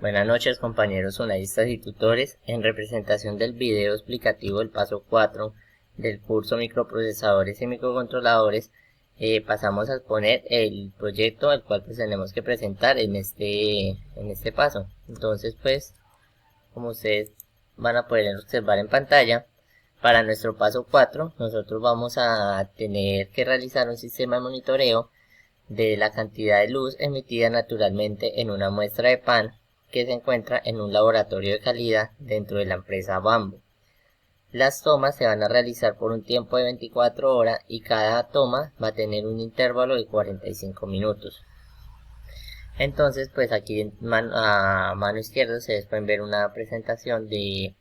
Buenas noches compañeros sonidistas y tutores. En representación del video explicativo del paso 4 del curso Microprocesadores y Microcontroladores, pasamos a exponer el proyecto al cual pues tenemos que presentar en este paso. Entonces pues, como ustedes van a poder observar en pantalla, para nuestro paso 4 nosotros vamos a tener que realizar un sistema de monitoreo de la cantidad de luz emitida naturalmente en una muestra de pan que se encuentra en un laboratorio de calidad dentro de la empresa Bambo. Las tomas se van a realizar por un tiempo de 24 horas y cada toma va a tener un intervalo de 45 minutos. Entonces, pues aquí a mano izquierda ustedes pueden ver una presentación de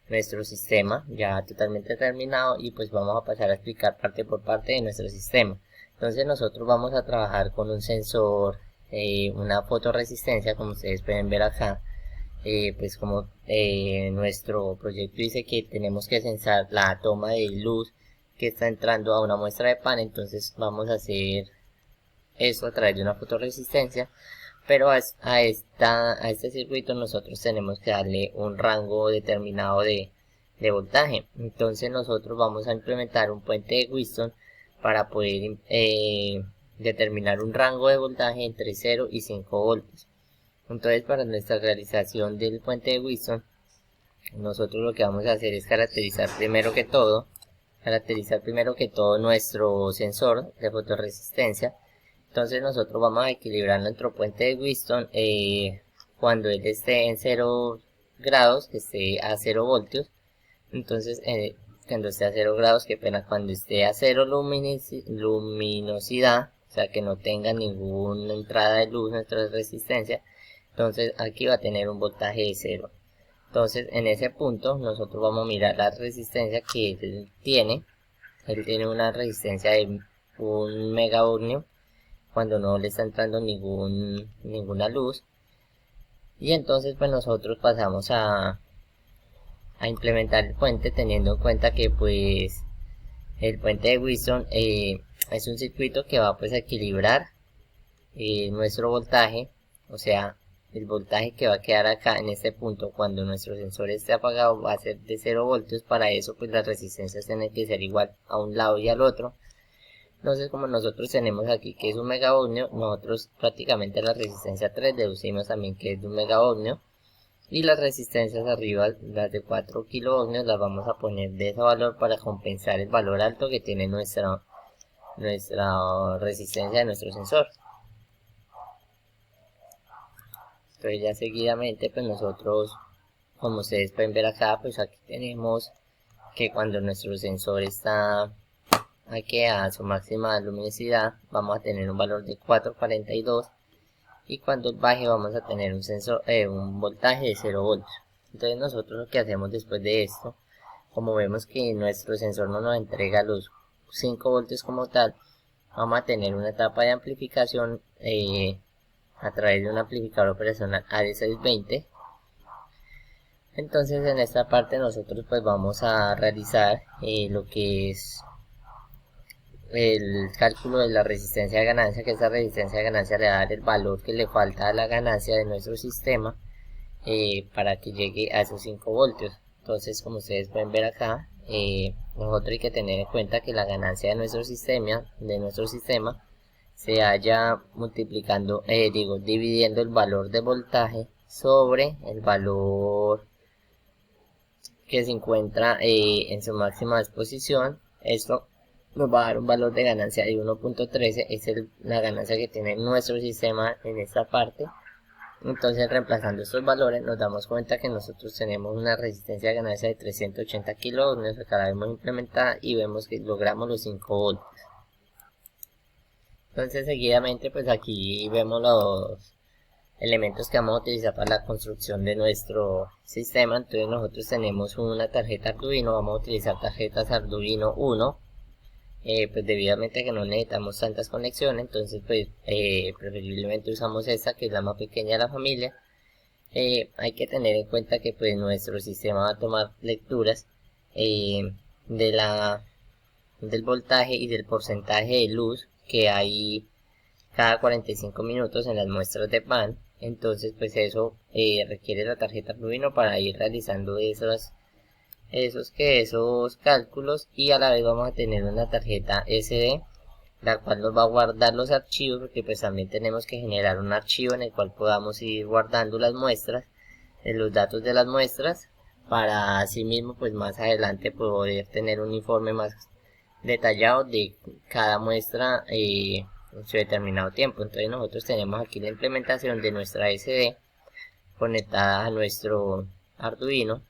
nuestro sistema ya totalmente terminado, y pues vamos a pasar a explicar parte por parte de nuestro sistema. Entonces nosotros vamos a trabajar con un sensor, una fotorresistencia, como ustedes pueden ver acá. Pues como nuestro proyecto dice que tenemos que sensar la toma de luz que está entrando a una muestra de pan, entonces vamos a hacer eso a través de una fotorresistencia. Pero a este circuito nosotros tenemos que darle un rango determinado de voltaje. Entonces nosotros vamos a implementar un puente de Wheatstone para poder determinar un rango de voltaje entre 0 y 5 voltios. Entonces, para nuestra realización del puente de Wheatstone, nosotros lo que vamos a hacer es caracterizar primero que todo nuestro sensor de fotorresistencia. Entonces nosotros vamos a equilibrar nuestro puente de Wheatstone cuando él esté en 0 grados, que esté a 0 voltios. Entonces cuando esté a 0 grados, qué pena, cuando esté a 0 luminosidad, o sea que no tenga ninguna entrada de luz nuestra resistencia, entonces aquí va a tener un voltaje de 0. Entonces en ese punto nosotros vamos a mirar la resistencia que él tiene. Él tiene una resistencia de 1 megaohmio cuando no le está entrando ninguna luz. Y entonces pues nosotros pasamos a implementar el puente, teniendo en cuenta que pues el puente de Wheatstone es un circuito que va pues a equilibrar nuestro voltaje, o sea, el voltaje que va a quedar acá en este punto cuando nuestro sensor esté apagado va a ser de 0 voltios. Para eso pues las resistencias tienen que ser igual a un lado y al otro. Entonces, como nosotros tenemos aquí que es 1 megaohmio, nosotros prácticamente la resistencia 3 deducimos también que es de 1 megaohmio, y las resistencias arriba, las de 4 kiloohmios, las vamos a poner de ese valor para compensar el valor alto que tiene nuestra resistencia de nuestro sensor. Entonces ya seguidamente pues nosotros, como ustedes pueden ver acá, pues aquí tenemos que cuando nuestro sensor está aquí a su máxima luminosidad vamos a tener un valor de 442, y cuando baje vamos a tener un voltaje de 0 voltios. Entonces nosotros lo que hacemos después de esto, como vemos que nuestro sensor no nos entrega los 5 voltios como tal, vamos a tener una etapa de amplificación a través de un amplificador operacional AD620. Entonces en esta parte nosotros pues vamos a realizar lo que es el cálculo de la resistencia de ganancia, que esa resistencia de ganancia le va a dar el valor que le falta a la ganancia de nuestro sistema para que llegue a esos 5 voltios. Entonces, como ustedes pueden ver acá, nosotros hay que tener en cuenta que la ganancia de nuestro sistema se haya multiplicando, dividiendo el valor de voltaje sobre el valor que se encuentra en su máxima exposición. Esto nos va a dar un valor de ganancia de 1.13, es la ganancia que tiene nuestro sistema en esta parte. Entonces, reemplazando estos valores, nos damos cuenta que nosotros tenemos una resistencia de ganancia de 380 kiloohmios, acá la vemos implementada y vemos que logramos los 5 voltios. Entonces, seguidamente, pues aquí vemos los elementos que vamos a utilizar para la construcción de nuestro sistema. Entonces, nosotros tenemos una tarjeta Arduino, vamos a utilizar tarjetas Arduino 1. Pues debidamente que no necesitamos tantas conexiones, entonces pues preferiblemente usamos esta, que es la más pequeña de la familia. Hay que tener en cuenta que pues nuestro sistema va a tomar lecturas del voltaje y del porcentaje de luz que hay cada 45 minutos en las muestras de pan. Entonces pues eso requiere la tarjeta Arduino para ir realizando esos cálculos, y a la vez vamos a tener una tarjeta SD la cual nos va a guardar los archivos, porque pues también tenemos que generar un archivo en el cual podamos ir guardando las muestras, los datos de las muestras, para así mismo pues más adelante poder tener un informe más detallado de cada muestra en su determinado tiempo. Entonces nosotros tenemos aquí la implementación de nuestra SD conectada a nuestro Arduino.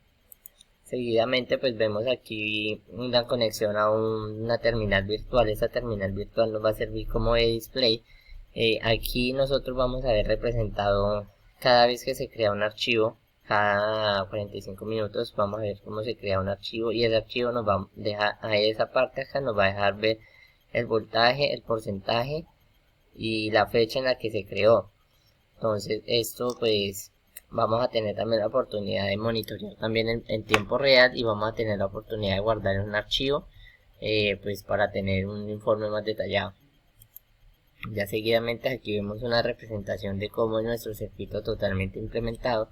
Seguidamente pues vemos aquí una conexión a una terminal virtual. Esta terminal virtual nos va a servir como de display. Aquí nosotros vamos a ver representado cada vez que se crea un archivo, cada 45 minutos vamos a ver cómo se crea un archivo, y ese archivo nos va a dejar, a esa parte acá nos va a dejar ver el voltaje, el porcentaje y la fecha en la que se creó. Entonces esto pues vamos a tener también la oportunidad de monitorear también en tiempo real, y vamos a tener la oportunidad de guardar en un archivo pues para tener un informe más detallado. Ya seguidamente aquí vemos una representación de cómo es nuestro circuito totalmente implementado,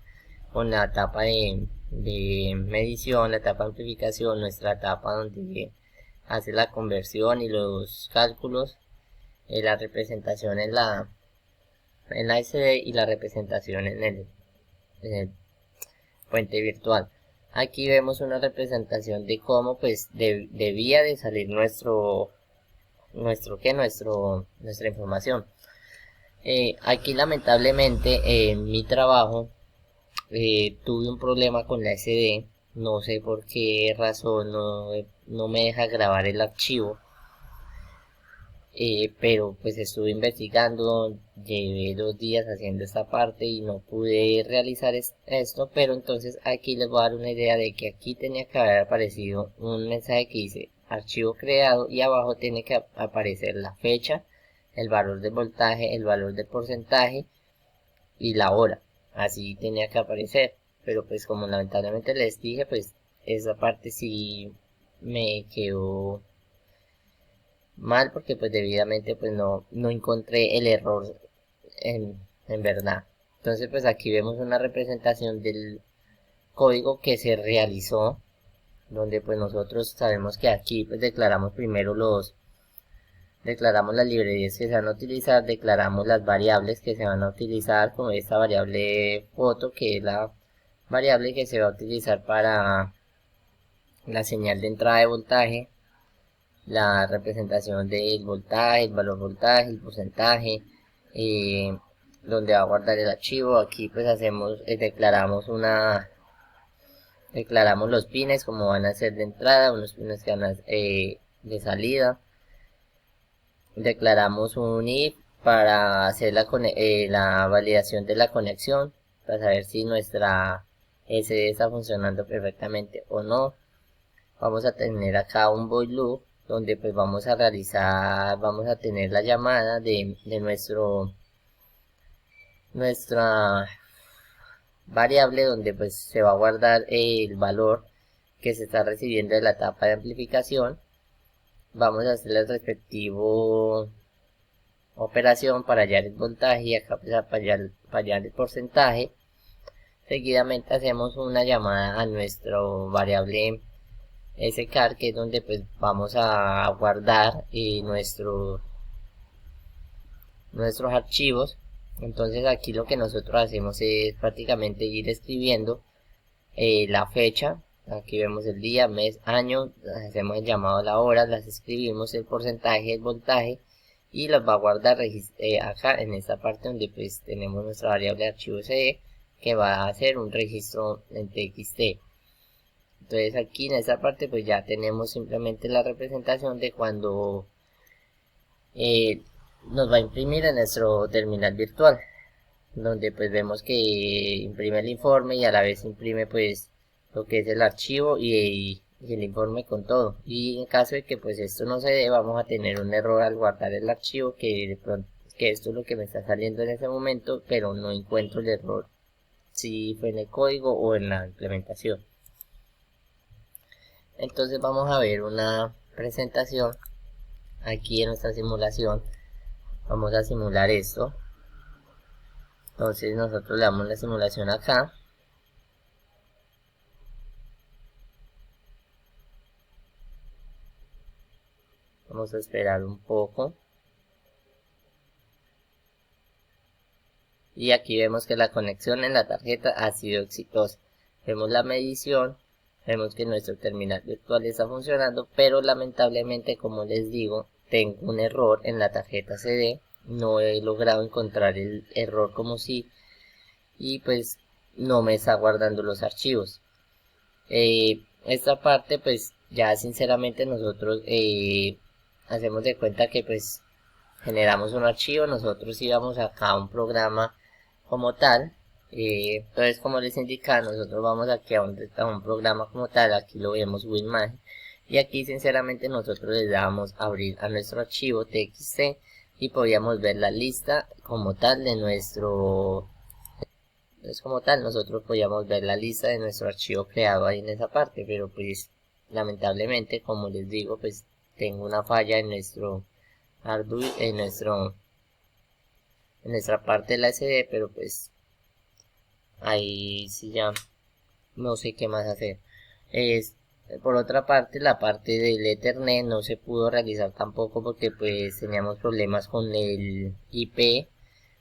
con la etapa de medición, la etapa de amplificación, nuestra etapa donde hace la conversión y los cálculos, la representación en la SD y la representación en el fuente virtual. Aquí vemos una representación de cómo pues debía de salir nuestra información. Aquí lamentablemente en mi trabajo tuve un problema con la SD, no sé por qué razón no me deja grabar el archivo. Pero pues estuve investigando, llevé 2 días haciendo esta parte y no pude realizar esto, pero entonces aquí les voy a dar una idea de que aquí tenía que haber aparecido un mensaje que dice archivo creado, y abajo tiene que aparecer la fecha, el valor del voltaje, el valor del porcentaje y la hora. Así tenía que aparecer, pero pues como lamentablemente les dije, pues esa parte sí me quedó mal, porque pues debidamente pues no encontré el error en verdad. Entonces pues aquí vemos una representación del código que se realizó, donde pues nosotros sabemos que aquí pues declaramos primero declaramos las librerías que se van a utilizar, declaramos las variables que se van a utilizar, como esta variable foto, que es la variable que se va a utilizar para la señal de entrada de voltaje, la representación del voltaje, el valor voltaje, el porcentaje, donde va a guardar el archivo. Aquí pues declaramos los pines como van a ser de entrada, unos pines que van a de salida. Declaramos un if para hacer la validación de la conexión, para saber si nuestra SD está funcionando perfectamente o no. Vamos a tener acá un void loop, donde pues vamos a tener la llamada de nuestra variable, donde pues se va a guardar el valor que se está recibiendo de la etapa de amplificación. Vamos a hacer el respectivo operación para hallar el voltaje, y acá pues para hallar el porcentaje. Seguidamente hacemos una llamada a nuestro variable scar, que es donde pues vamos a guardar nuestros archivos. Entonces aquí lo que nosotros hacemos es prácticamente ir escribiendo la fecha. Aquí vemos el día, mes, año, hacemos el llamado a la hora, las escribimos, el porcentaje, el voltaje, y las va a guardar acá en esta parte donde pues tenemos nuestra variable de archivo CD, que va a hacer un registro en TXT. Entonces aquí en esta parte pues ya tenemos simplemente la representación de cuando nos va a imprimir en nuestro terminal virtual, donde pues vemos que imprime el informe y a la vez imprime pues lo que es el archivo y el informe con todo. Y en caso de que pues esto no se dé, vamos a tener un error al guardar el archivo, que de pronto que esto es lo que me está saliendo en ese momento, pero no encuentro el error si fue en el código o en la implementación. Entonces vamos a ver una presentación aquí en nuestra simulación. Vamos a simular esto. Entonces nosotros le damos la simulación acá. Vamos a esperar un poco. Y aquí vemos que la conexión en la tarjeta ha sido exitosa. Vemos la medición, vemos que nuestro terminal virtual está funcionando, pero lamentablemente, como les digo, tengo un error en la tarjeta CD. No he logrado encontrar el error como sí, y pues no me está guardando los archivos. Esta parte pues ya sinceramente nosotros hacemos de cuenta que pues generamos un archivo, nosotros íbamos acá a un programa como tal. Entonces, como les indicaba, nosotros vamos aquí a un programa como tal. Aquí lo vemos WinMagi, y aquí sinceramente nosotros le damos a abrir a nuestro archivo txt y podíamos ver la lista como tal de nuestro. Entonces, como tal, nosotros podíamos ver la lista de nuestro archivo creado ahí en esa parte, pero pues lamentablemente, como les digo, pues tengo una falla en nuestro Arduino, en nuestra parte de la SD, pero pues ahí sí ya no sé qué más hacer. Es, por otra parte, la parte del Ethernet no se pudo realizar tampoco porque pues teníamos problemas con el IP,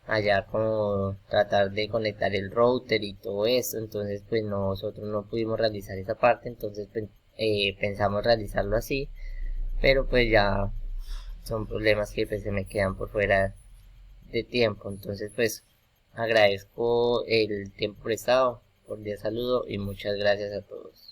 allá como tratar de conectar el router y todo eso. Entonces pues nosotros no pudimos realizar esa parte. Entonces pues, pensamos realizarlo así, pero pues ya son problemas que pues se me quedan por fuera de tiempo. Entonces pues agradezco el tiempo prestado, cordial saludo y muchas gracias a todos.